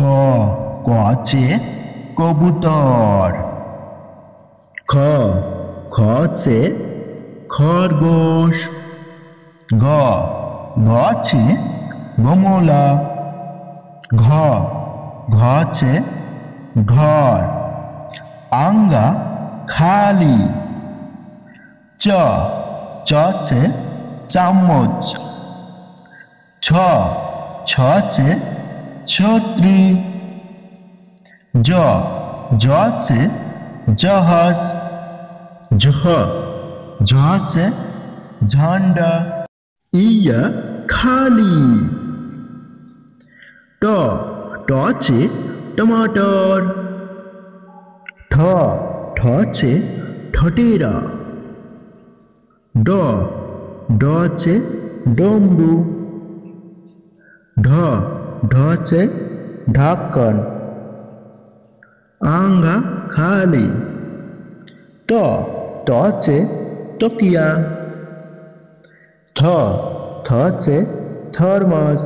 ক ক আছে কবুতর। খ খ আছে খরগোশ। গ গ আছে গমলা। ঘ ঘ আছে ঘর। আঙ্গা খালি। চ চ আছে চামচ। ছ ছ আছে ছত্রি। জ জ আছে জাহাজ। ঝ ঝ আছে ঝান্ডা। ইয়া খালি। ট ট আছে টমাটর। ঠ ঠ আছে ঠটেরা। ড ড আছে ডমরু। ঢ ঢ আছে ঢাকন। আঙ্গা খালি। ত ত আছে তকিয়া। থ থ আছে থর্মাস।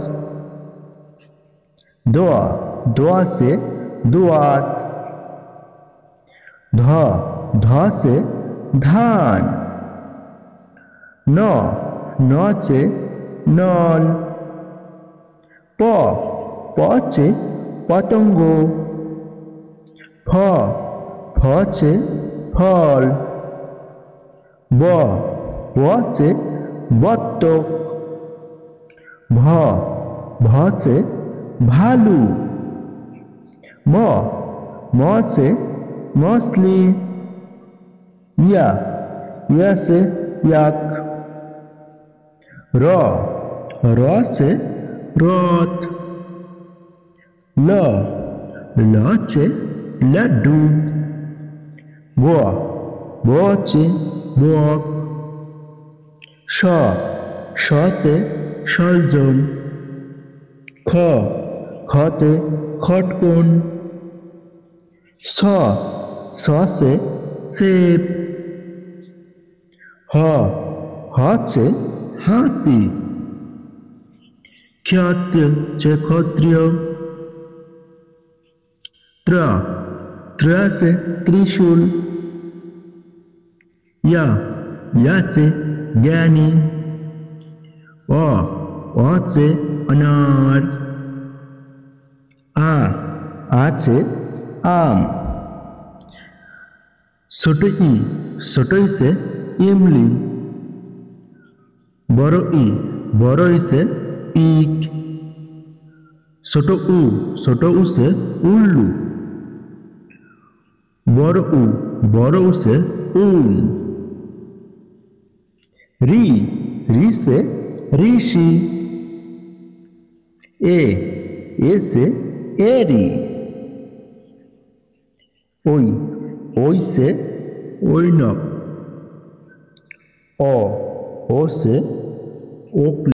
দ দ আছে দোয়াত। ধ ধ আছে ধান। ন ন আছে নল। প প আছে পতঙ্গ। ফ ফ আছে ফল। ব ব আছে বত্তক। ভ ভ আছে ভালু। ম ম আছে মছলি। ইয়া ইয়া আছে ইয়াক। র র আছে রথ। ল ল আছে লাড্ডু। ব ব আছে বক। স সতে সলজন। খ খতে খটকন। স সে সেব। হ হচ্ছে হাতি। ক্ষত যে ক্ষত্রিয়। ত্র ত্র আছে ত্রিশূল। ইয়া ইয়া আছে জ্ঞানী। অ আছে অনার। আ আছে আম। ছোট ই ছোট ইসে ইমলি। বড় ই বড় ইসে ইক। ছোট উসে উল্লু। বড় উসে উন। রি রিসে ঋষি। এসে এরি। ওইসে ঐনক। ও সে ওক।